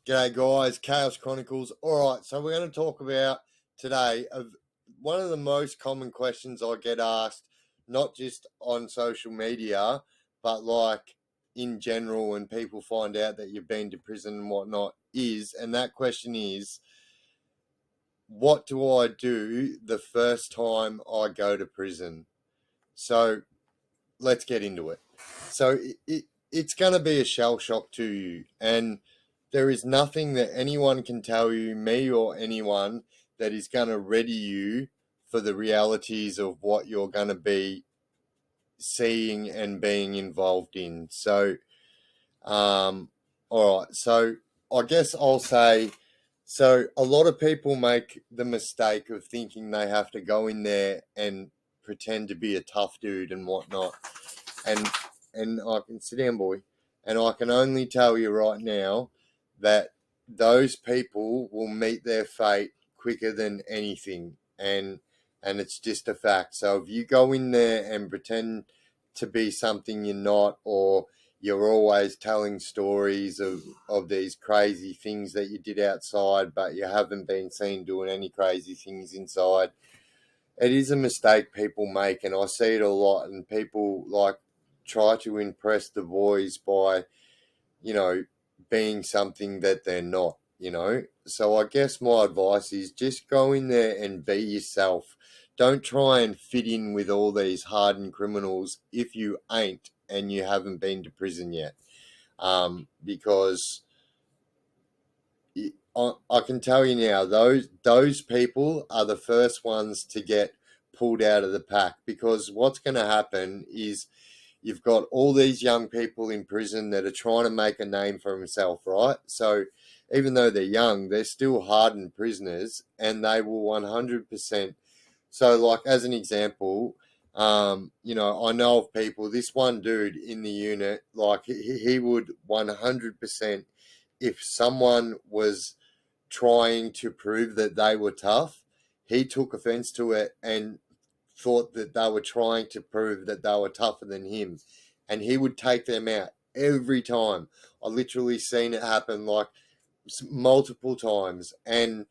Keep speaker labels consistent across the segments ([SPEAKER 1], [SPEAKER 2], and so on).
[SPEAKER 1] G'day guys, Chaos Chronicles. All right, so we're going to talk about today of one of the most common questions I get asked, not just on social media, but like in general when people find out that you've been to prison and whatnot and that question is, what do I do the first time I go to prison? So let's get into it. So it's going to be a shell shock to you, and there is nothing that anyone can tell you, me or anyone, that is going to ready you for the realities of what you're going to be seeing and being involved in. So, all right. So I guess I'll say, so a lot of people make the mistake of thinking they have to go in there and pretend to be a tough dude and whatnot. And I can sit down, boy, and I can only tell you right now that those people will meet their fate quicker than anything, and it's just a fact. So if you go in there and pretend to be something you're not, or you're always telling stories of these crazy things that you did outside, but you haven't been seen doing any crazy things inside, it is a mistake people make, and I see it a lot. And people like try to impress the boys by, being something that they're not. So I guess my advice is just go in there and be yourself. Don't try and fit in with all these hardened criminals if you ain't and you haven't been to prison yet. Because I can tell you now, those people are the first ones to get pulled out of the pack, because what's going to happen is you've got all these young people in prison that are trying to make a name for themselves, right? So even though they're young, they're still hardened prisoners, and they will 100%. So, like, as an example, I know of people, this one dude in the unit, like, he would 100%, if someone was trying to prove that they were tough, he took offense to it and thought that they were trying to prove that they were tougher than him, and he would take them out every time. I literally seen it happen like multiple times, and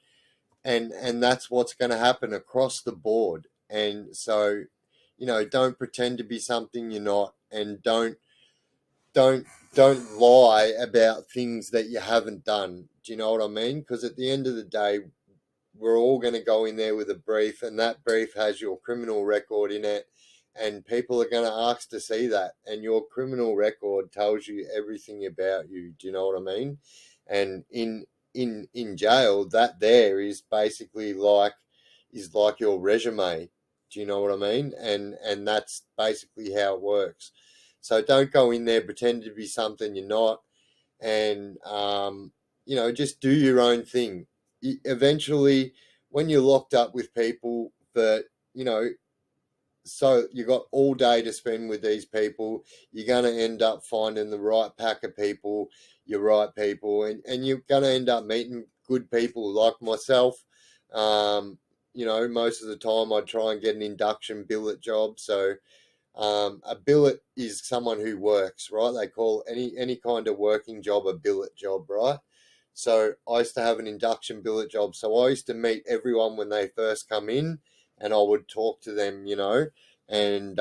[SPEAKER 1] that's what's going to happen across the board. And so, don't pretend to be something you're not, and don't don't lie about things that you haven't done. Do you know what I mean? Because at the end of the day, we're all going to go in there with a brief, and that brief has your criminal record in it, and people are going to ask to see that, and your criminal record tells you everything about you. Do you know what I mean? And in jail, that there is basically like your resume. Do you know what I mean? And that's basically how it works. So don't go in there pretend to be something you're not, and just do your own thing. Eventually, when you're locked up with people that, so you got all day to spend with these people, you're going to end up finding the right pack of people, your right people, and you're going to end up meeting good people like myself. Most of the time I try and get an induction billet job. So a billet is someone who works, right? They call any kind of working job a billet job, right? So I used to have an induction billet job. So I used to meet everyone when they first come in, and I would talk to them, and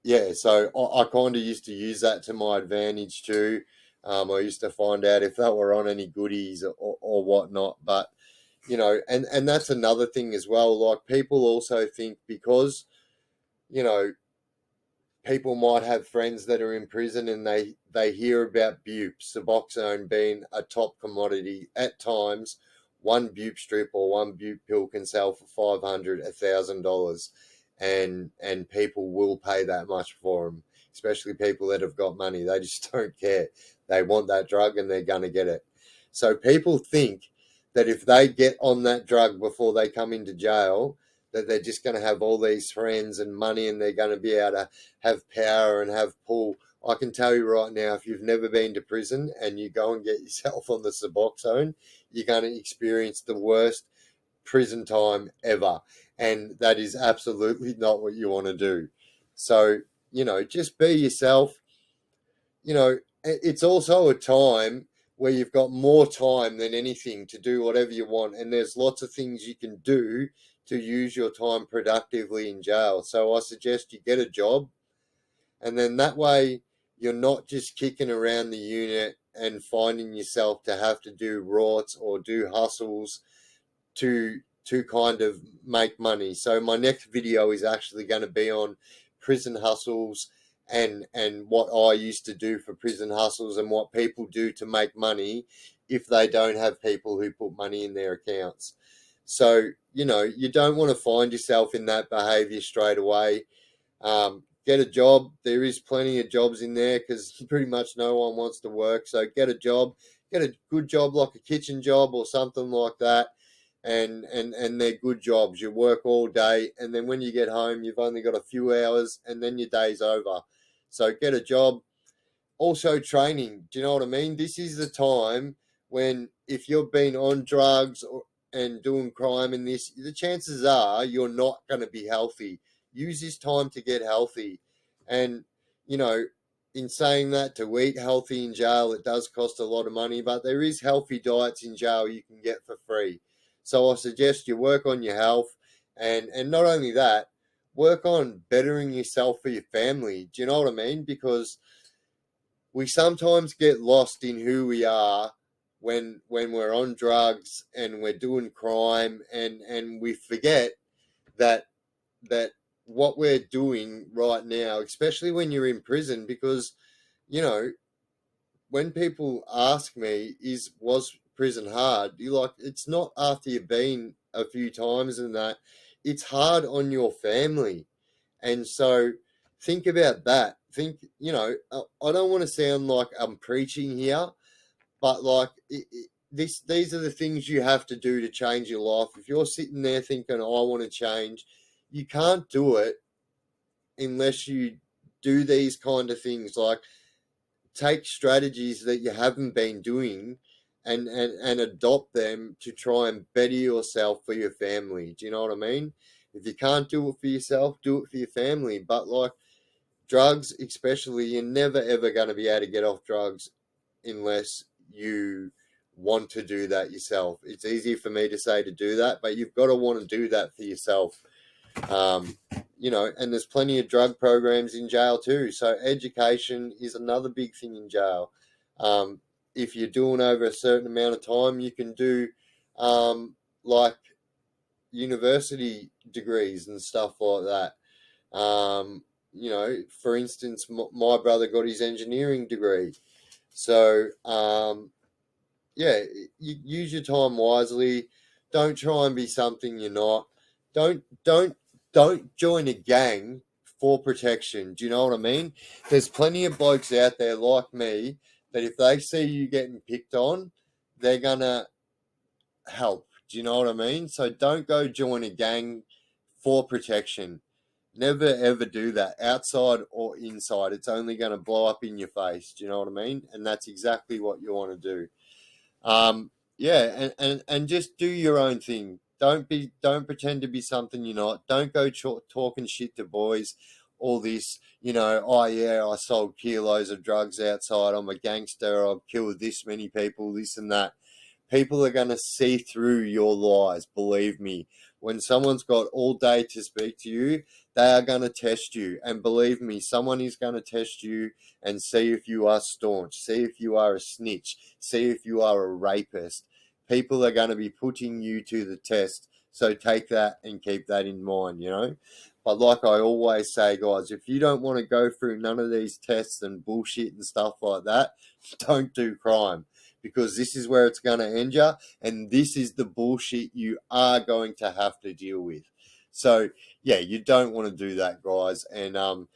[SPEAKER 1] yeah. So I kind of used to use that to my advantage too. I used to find out if they were on any goodies or whatnot, but and that's another thing as well. Like, people also think because you know people might have friends that are in prison, and they hear about bupe, Suboxone being a top commodity. At times, one bupe strip or one bupe pill can sell for $500, $1,000, and people will pay that much for them, especially people that have got money. They just don't care. They want that drug, and they're going to get it. So people think that if they get on that drug before they come into jail, that they're just going to have all these friends and money, and they're going to be able to have power and have pull. I can tell you right now, if you've never been to prison and you go and get yourself on the Suboxone, you're going to experience the worst prison time ever. And that is absolutely not what you want to do. So, just be yourself. It's also a time where you've got more time than anything to do whatever you want, and there's lots of things you can do to use your time productively in jail. So I suggest you get a job, and then that way you're not just kicking around the unit and finding yourself to have to do rorts or do hustles to kind of make money. So my next video is actually going to be on prison hustles and what I used to do for prison hustles and what people do to make money if they don't have people who put money in their accounts. So, you don't want to find yourself in that behavior straight away. Get a job. There is plenty of jobs in there because pretty much no one wants to work. So get a job, get a good job like a kitchen job or something like that. And they're good jobs. You work all day, and then when you get home, you've only got a few hours, and then your day's over. So get a job. Also, training. Do you know what I mean? This is the time when, if you've been on drugs and doing crime in this, the chances are you're not going to be healthy. Use this time to get healthy. And, you know, in saying that, to eat healthy in jail, it does cost a lot of money, but there is healthy diets in jail you can get for free. So I suggest you work on your health, and not only that, work on bettering yourself for your family. Do you know what I mean? Because we sometimes get lost in who we are when we're on drugs and we're doing crime, and we forget that that what we're doing right now, especially when you're in prison, because you know when people ask me, was prison hard? You like, it's not after you've been a few times and that. It's hard on your family. And so think about that. Think, I don't want to sound like I'm preaching here, but like these are the things you have to do to change your life. If you're sitting there thinking, I want to change, you can't do it unless you do these kind of things. Like, take strategies that you haven't been doing and adopt them to try and better yourself for your family. Do you know what I mean? If you can't do it for yourself, do it for your family. But like drugs, especially, you're never ever going to be able to get off drugs unless you want to do that yourself. It's easy for me to say to do that, but you've got to want to do that for yourself. Um, and there's plenty of drug programs in jail too. So education is another big thing in jail. If you're doing over a certain amount of time, you can do like university degrees and stuff like that. For instance, my brother got his engineering degree. So, yeah, you use your time wisely. Don't try and be something you're not. Don't join a gang for protection. Do you know what I mean? There's plenty of blokes out there like me that if they see you getting picked on, they're gonna help. Do you know what I mean? So don't go join a gang for protection. Never ever do that, outside or inside. It's only going to blow up in your face. Do you know what I mean? And that's exactly what you want to do. Yeah, and just do your own thing. Don't pretend to be something you're not. Don't go talking shit to boys. All this, oh yeah, I sold kilos of drugs outside. I'm a gangster. I've killed this many people. This and that. People are going to see through your lies. Believe me. When someone's got all day to speak to you, they are going to test you. And believe me, someone is going to test you and see if you are staunch, see if you are a snitch, see if you are a rapist. People are going to be putting you to the test. So take that and keep that in mind. But like I always say, guys, if you don't want to go through none of these tests and bullshit and stuff like that, don't do crime. Because this is where it's going to end you, and this is the bullshit you are going to have to deal with. So, yeah, you don't want to do that, guys, and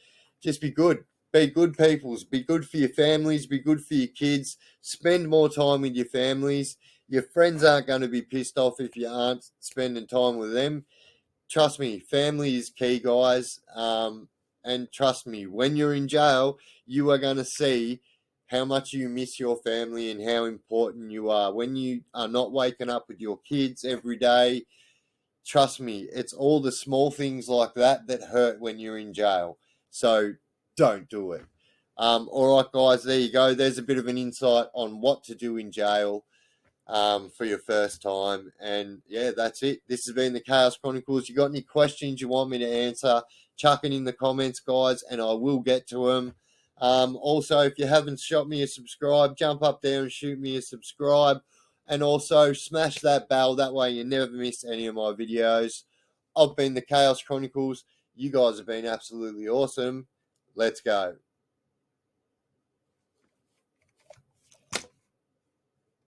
[SPEAKER 1] just be good. Be good peoples. Be good for your families. Be good for your kids. Spend more time with your families. Your friends aren't going to be pissed off if you aren't spending time with them. Trust me, family is key, guys. And trust me, when you're in jail, you are going to see how much you miss your family and how important you are. When you are not waking up with your kids every day, trust me, it's all the small things like that that hurt when you're in jail. So don't do it. All right, guys, there you go. There's a bit of an insight on what to do in jail for your first time. And yeah, that's it. This has been the Chaos Chronicles. You got any questions you want me to answer, chuck it in the comments, guys, and I will get to them. Also, if you haven't shot me a subscribe, jump up there and shoot me a subscribe. And also smash that bell. That way you never miss any of my videos. I've been the Chaos Chronicles. You guys have been absolutely awesome. Let's go.